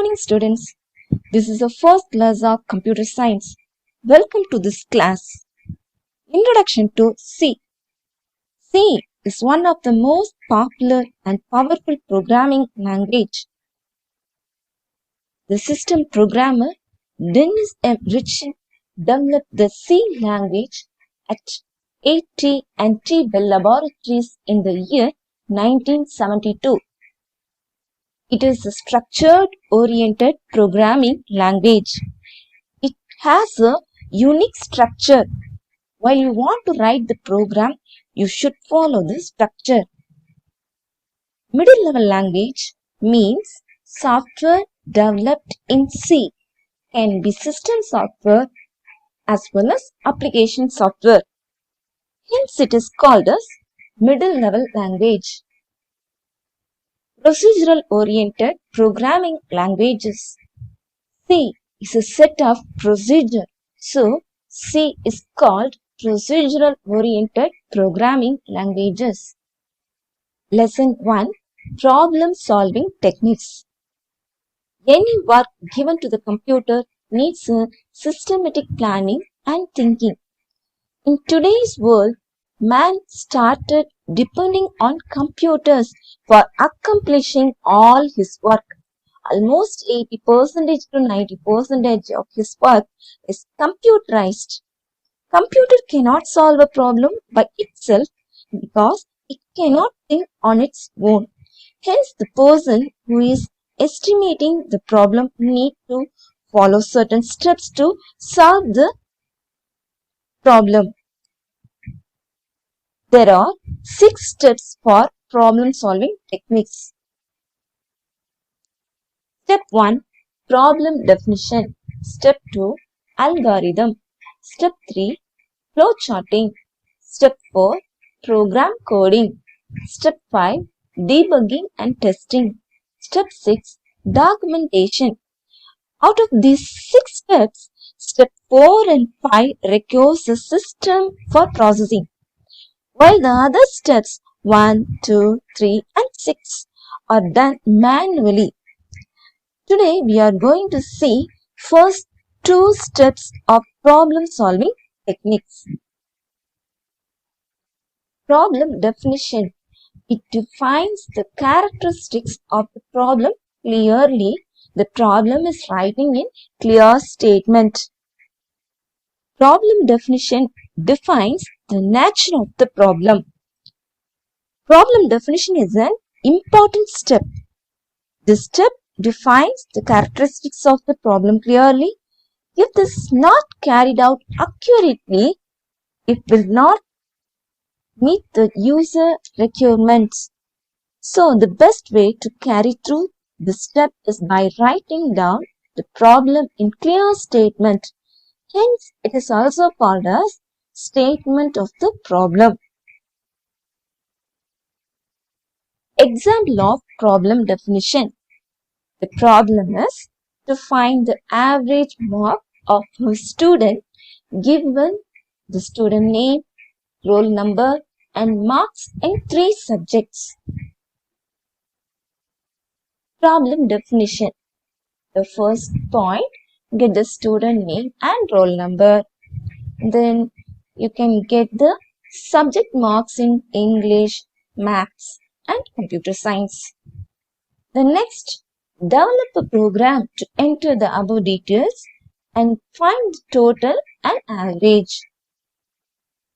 morning, students. This is the first class of computer science. Welcome to this class. Introduction to C. C is one of the most popular and powerful programming language. The system programmer Dennis M. Ritchie developed the C language at AT&T Bell Laboratories in the year 1972. It is a structured-oriented programming language. It has a unique structure. While you want to write the program, you should follow the structure. Middle-level language means software developed in C, can be system software as well as application software. Hence, it is called as middle-level language. Procedural-oriented programming languages. C is a set of procedure. So, C is called procedural-oriented programming languages. Lesson 1. Problem-solving techniques. Any work given to the computer needs a systematic planning and thinking. In today's world, man started depending on computers for accomplishing all his work. Almost 80% to 90% of his work is computerized. Computer cannot solve a problem by itself because it cannot think on its own. Hence, the person who is estimating the problem need to follow certain steps to solve the problem. There are 6 steps for problem-solving techniques. Step 1. Problem definition. Step 2. Algorithm. Step 3. Flowcharting. Step 4. Program coding. Step 5. Debugging and testing. Step 6. Documentation. Out of these 6 steps, step 4 and 5 requires a system for processing, while the other steps 1, 2, 3 and 6 are done manually. Today we are going to see first 2 steps of problem solving techniques. Problem definition. It defines the characteristics of the problem clearly. The problem is writing in clear statement. Problem definition defines the nature of the problem. Problem definition is an important step. This step defines the characteristics of the problem clearly. If this is not carried out accurately, it will not meet the user requirements. So, the best way to carry through this step is by writing down the problem in clear statement. Hence, it is also called as statement of the problem. Example of problem definition. The problem is to find the average mark of a student given the student name, roll number and marks in 3 subjects. Problem definition. The first point, get the student name and roll number. Then you can get the subject marks in English, Maths and Computer Science. The next, develop a program to enter the above details and find the total and average.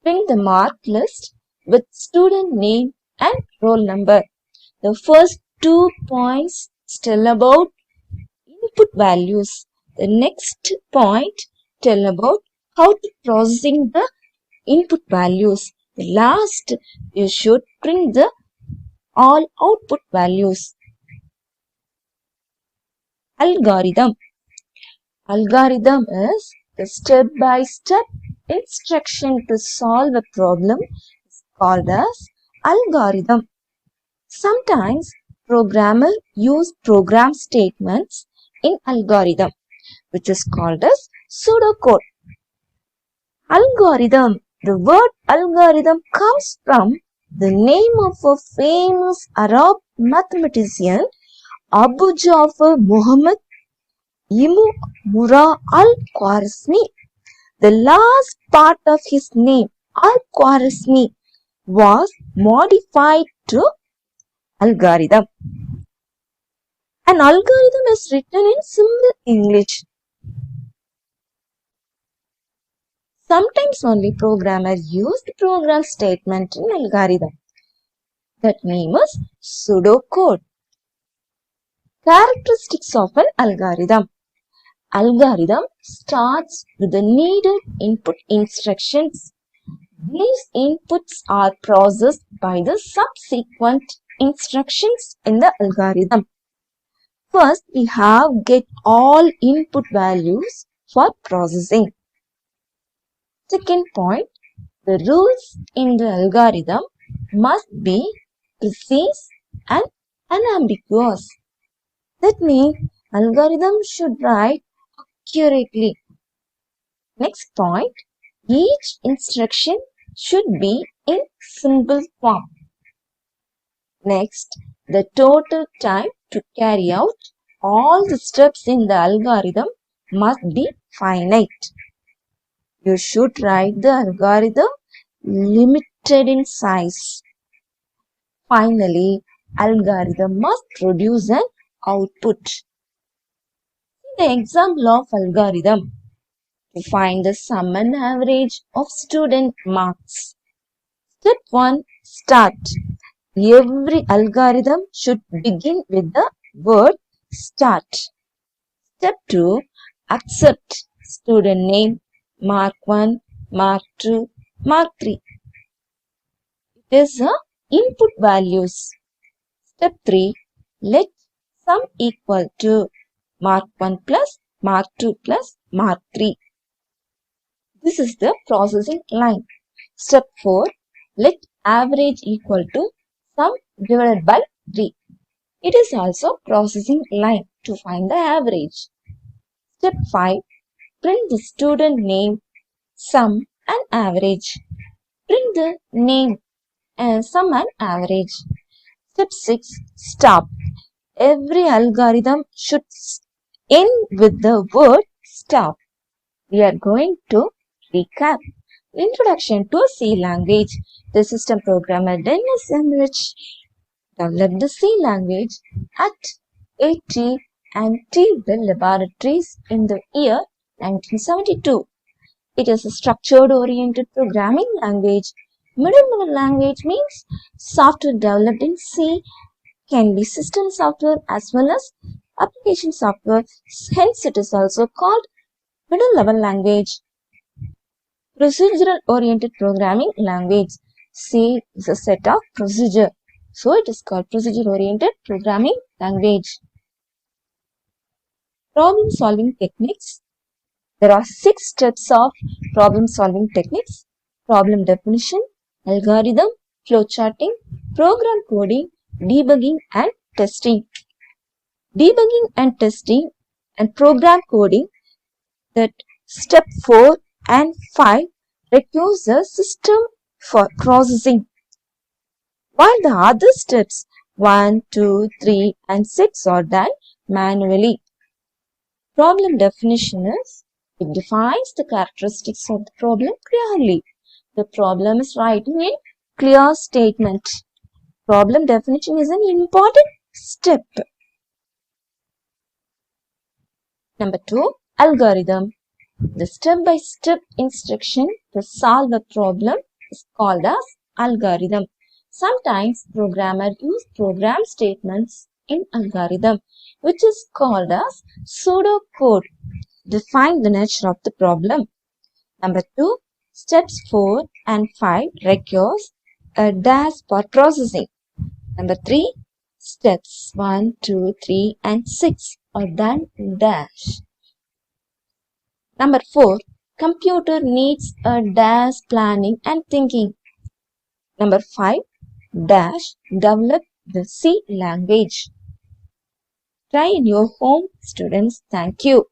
Print the mark list with student name and roll number. The first 2 points tell about input values. The next point tell about how to processing the input values. The last, you should print the all output values. Algorithm. Algorithm is the step-by-step instruction to solve a problem. It's called as algorithm. Sometimes programmers use program statements in algorithm, which is called as pseudocode. Algorithm. The word algorithm comes from the name of a famous Arab mathematician, Abu Ja'far Muhammad Imamura al-Khwarizmi. The last part of his name, al-Khwarizmi, was modified to algorithm. An algorithm is written in simple English. Sometimes only programmers use the program statement in algorithm. That name is pseudocode. Characteristics of an algorithm. Algorithm starts with the needed input instructions. These inputs are processed by the subsequent instructions in the algorithm. First, we have get all input values for processing. Second point, the rules in the algorithm must be precise and unambiguous. That means algorithm should write accurately. Next point, each instruction should be in simple form. Next, the total time to carry out all the steps in the algorithm must be finite. You should write the algorithm limited in size. Finally, algorithm must produce an output. The example of algorithm. To find the sum and average of student marks. Step 1. Start. Every algorithm should begin with the word start. Step 2. Accept student name, mark 1, mark 2, mark 3. It is input values. Step 3. Let sum equal to mark 1 plus mark 2 plus mark 3. This is the processing line. Step 4. Let average equal to sum divided by 3. It is also processing line to find the average. Step 5. Print the student name, sum and average. Print the name and sum and average. Step 6. Stop. Every algorithm should end with the word stop. We are going to recap. Introduction to C language. The system programmer Dennis Emmerich developed the C language at AT&T Bell Laboratories in the year 1972. It is a structured-oriented programming language. Middle-level language means software developed in C, can be system software as well as application software. Hence, it is also called middle-level language. Procedural-oriented programming language. C is a set of procedure. So, it is called procedure-oriented programming language. Problem-solving techniques. There are 6 steps of problem-solving techniques. Problem definition, algorithm, flowcharting, program coding, debugging and testing. Debugging and testing and program coding, that step 4 and 5 requires a system for processing, while the other steps 1, 2, 3 and 6 are done manually. Problem definition is, it defines the characteristics of the problem clearly. The problem is written in clear statement. Problem definition is an important step. Number 2, algorithm. The step-by-step instruction to solve a problem is called as algorithm. Sometimes programmers use program statements in algorithm, which is called as pseudocode. Define the nature of the problem. Number 2, steps 4 and 5 requires a dash for processing. Number 3, steps 1, 2, 3 and 6 are done dash. Number 4, computer needs a dash planning and thinking. Number 5, dash develop the C language. Try in your home, students. Thank you.